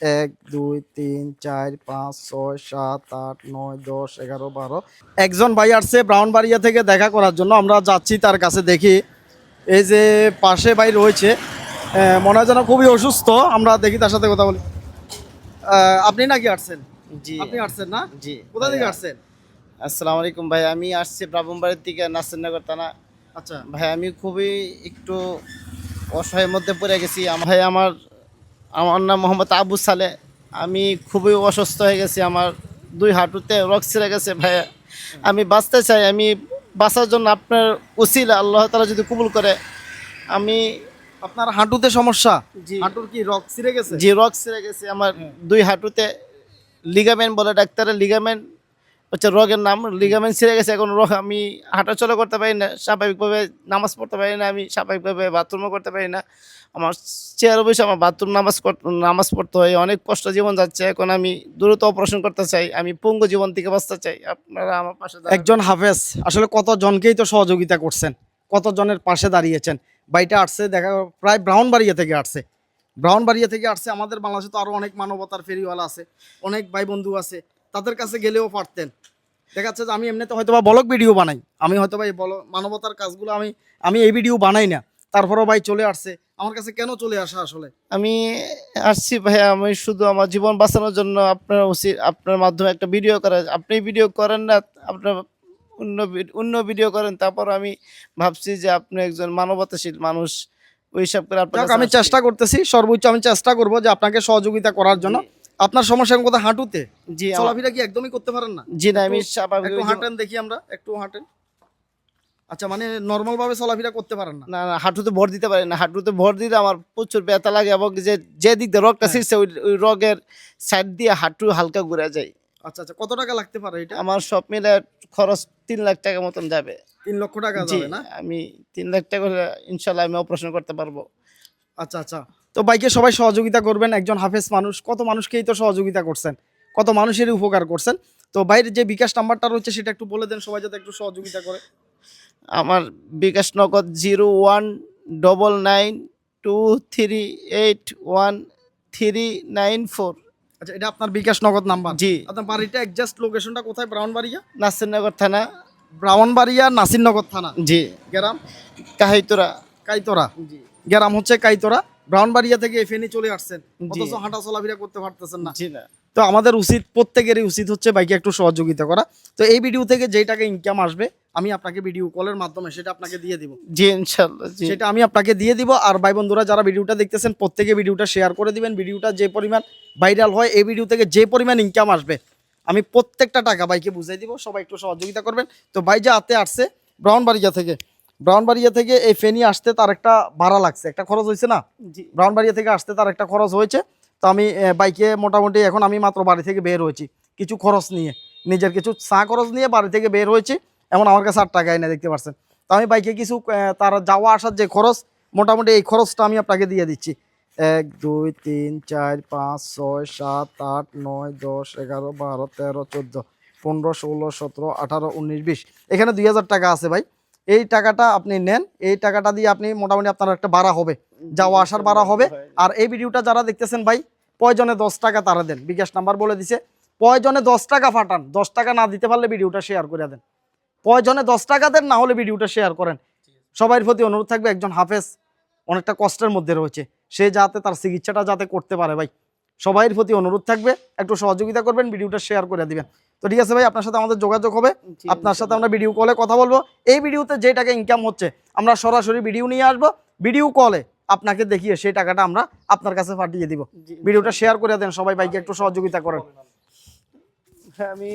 1 2 3 4 5 6 7 8 9 10 11 12 একজন ভাই আসছে ব্রাউনবাড়িয়া থেকে দেখা করার জন্য। আমরা যাচ্ছি তার কাছে, দেখি এই যে পাশে ভাই রয়েছে, মনে হয় যেন খুবই অসুস্থ। আমরা দেখি তার সাথে কথা বলি। আপনি নাকি আসছেন? জি আপনি আসছেন না? জি কোথা থেকে আসছেন? আসসালামু আলাইকুম ভাই, আমি আসছি ব্রাহ্মণবাড়ির থেকে নাসিরনগর থানা। আচ্ছা ভাই আমি খুবই একটু অসহায়ের মধ্যে পড়ে গেছি। ভাই আমার আমার নাম মোহাম্মদ আবু সালে। আমি খুবই অসুস্থ হয়ে গেছি, আমার দুই হাঁটুতে রক ছিঁড়ে গেছে ভাই। আমি বাঁচতে চাই, আমি বাঁচার জন্য আপনার উসিলা আল্লাহ তাআলা যদি কবুল করে। আমি আপনার হাঁটুতে সমস্যা? জি হাঁটুর কি রক ছিঁড়ে গেছে? জি রক ছিঁড়ে গেছে আমার দুই হাঁটুতে। লিগামেন্ট বলে ডাক্তারের, লিগামেন্ট হচ্ছে রোগের নাম। লিগামেন্ট ছিঁড়ে গেছে, এখন রোগ। আমি হাঁটাচলা করতে পারি না স্বাভাবিকভাবে, নামাজ পড়তে পারি না, আমি স্বাভাবিকভাবে বাথরুমও করতে পারি না। আমার চেয়ারে বসে আমার বাথরুম নামাজ পড়তে হয়। অনেক কষ্ট জীবন যাচ্ছে। এখন আমি দ্রুত অপারেশন করতে চাই, আমি পঙ্গু জীবন থেকে বাঁচতে চাই। আপনারা আমার পাশে দাঁড়ান। একজন হাফেজ আসলে কতজনকেই তো সহযোগিতা করছেন, কতজনের পাশে দাঁড়িয়েছেন। বাইটা আসছে দেখা, প্রায় ব্রাউনবাড়িয়া থেকে আসছে। ব্রাউনবাড়িয়া থেকে আসছে। আমাদের বাংলাদেশে তো আরো অনেক মানবতার ফেরিওয়ালা আছে, অনেক ভাই বন্ধু আছে, তাদের কাছে গেলেও পারতেন। দেখা যাচ্ছে যে আমি এমনিতে হয়তো বা ব্লগ ভিডিও বানাই, আমি হয়তো বা এই মানবতার কাজগুলো আমি আমি এই ভিডিও বানাই না, তারপরেও ভাই চলে আসছে আমার কাছে। কেন চলে আসা আসলে? আমি আসছি ভাইয়া, আমি শুধু আমার জীবন বাঁচানোর জন্য। আপনার উচিত আপনার মাধ্যমে একটা ভিডিও করা। আপনি ভিডিও করেন না, আপনার অন্য ভিডিও করেন, তারপর আমি ভাবছি যে আপনি একজন মানবতাশীল মানুষ, ওই হিসাব করে আপনার যাক, কাছে আমি আসছি। চেষ্টা করতেছি, সর্বোচ্চ আমি চেষ্টা করব যে আপনাকে সহযোগিতা করার জন্য। জি আপনার সমস্যা কোথায়? হাঁটুতে? জি চলাফেরা কি একদমই করতে পারেন না? জি না, আমি একটু স্বাভাবিক একটু হাঁটেন দেখি, আমরা একটু হাঁটেন। আচ্ছা, মানে নর্মাল ভাবে চলাফেরা করতে পারেন না? না না, হাঁটুতে ভর দিতে পারি না। হাঁটুতে ভর দিলে আমার প্রচুর ব্যথা লাগে, এবং যে দিক দিয়ে রগটা হ্যাঁ। ছিঁড়ছে ওই রগের সাইড দিয়ে হাঁটু হালকা ঘুরে যায়। আচ্ছা আচ্ছা, কত টাকা লাগতে পারে এটা? আমার সব মিলে খরচ 3 লাখ টাকা মতন যাবে। 3 লক্ষ টাকা জি যাবে না? আমি 3 লাখ টাকা হলে ইনশাল্লাহ আমি অপারেশন করতে পারবো। আচ্ছা আচ্ছা, তো বাইকে সবাই সহযোগিতা করবেন। একজন হাফেজ মানুষ, কত মানুষকেই তো সহযোগিতা করছেন, কত মানুষেরই উপকার করছেন। তো বাইরের যে বিকাশ নাম্বারটা রয়েছে সেটা একটু বলে দেন, সবাই যাতে একটু সহযোগিতা করে। আমার বিকাশ নগদ 019923811394। আচ্ছা, এটা আপনার বিকাশ নগদ নাম্বার? জি আপনার বাড়িটা এক্সাক্ট লোকেশনটা কোথায়? ব্রাউনবাড়িয়া? নাসিরনগর থানা। ব্রাউনবাড়িয়া নাসিরনগর থানা। জি গ্রাম? কাহিতুরা। কাইতরা। জি গ্রাম হচ্ছে কাইতরা। ব্রাউনবাড়িয়া থেকে ফেনী চলে আসছেন, জি অথচ হাঁটা চলাফেরা করতে পারতেছেন না। জি না তো আমাদের উচিত, প্রত্যেকেরই উচিত হচ্ছে বাইকে একটু সহযোগিতা করা। তো এই ভিডিও থেকে যেই টাকা ইনকাম আসবে, আমি আপনাকে ভিডিও কলের মাধ্যমে সেটা আপনাকে দিয়ে দিব। জি ইনশাল্লাহ। জি সেটা আমি আপনাকে দিয়ে দিব। আর ভাই বন্ধুরা যারা ভিডিওটা দেখতেছেন, প্রত্যেকে ভিডিওটা শেয়ার করে দিবেন। ভিডিওটা যে পরিমাণ ভাইরাল হয়, এই ভিডিও থেকে যে পরিমাণ ইনকাম আসবে, আমি প্রত্যেকটা টাকা ভাইকে বুঝাই দিব। সবাই একটু সহযোগিতা করবেন। তো ভাই যে হাতে আসছে ব্রাউনবাড়িয়া থেকে, ব্রাউনবাড়িয়া থেকে এই ফেনী আসতে তার একটা ভাড়া লাগছে, একটা খরচ হয়েছে না? জি ব্রাউনবাড়িয়া থেকে আসতে তার একটা খরচ হয়েছে। তো আমি বাইকে মোটামুটি এখন আমি মাত্র বাড়ি থেকে বের হয়েছি কিছু খরচ নিয়ে, নিজের কিছু চা খরচ নিয়ে বাড়ি থেকে বের হয়েছি। এমন আমার কাছে 8 টাকা এনে, দেখতে পাচ্ছেন। তো আমি বাইকে কিছু তার যাওয়া আসার যে খরচ, মোটামুটি এই খরচটা আমি আপনাকে দিয়ে দিচ্ছি। 1 2 3 4 5 6 7 8 9 10 11 12 13 14 15 16 17 18 19 20, এখানে 2000 টাকা আছে ভাই। এই টাকাটা আপনি নেন, এই টাকাটা দিয়ে আপনি মোটামুটি আপনার একটা ভাড়া হবে, যাওয়া আসার ভাড়া হবে। আর এই ভিডিওটা যারা দেখতেছেন ভাই, প্রয়োজনে 10 টাকা তারা দেন, বিকাশ নাম্বার বলে দিছে। প্রয়োজনে 10 টাকা ফাটান, 10 টাকা না দিতে পারলে ভিডিওটা শেয়ার করে দেন। প্রয়োজনে 10 টাকা দেন, না হলে ভিডিওটা শেয়ার করেন। সবার প্রতি অনুরোধ থাকবে, একজন হাফেজ অনেকটা কষ্টের মধ্যে রয়েছে, সে যাতে তার চিকিৎসাটা যাতে করতে পারে ভাই, সবার প্রতি অনুরোধ থাকবে একটু সহযোগিতা করবেন, ভিডিওটা শেয়ার করে দিবেন। তো ঠিক আছে ভাই, আপনার সাথে আমাদের যোগাযোগ হবে, আপনার সাথে আমরা ভিডিও কলে কথা বলবো। এই ভিডিওতে যে টাকা ইনকাম হচ্ছে, আমরা সরাসরি ভিডিও নিয়ে আসবো, ভিডিও কলে আপনাকে দেখিয়ে সেই টাকাটা আমরা আপনার কাছে পাঠিয়ে দিব। ভিডিওটা শেয়ার করে দেন সবাই, ভাইকে একটু সহযোগিতা করেন। আমি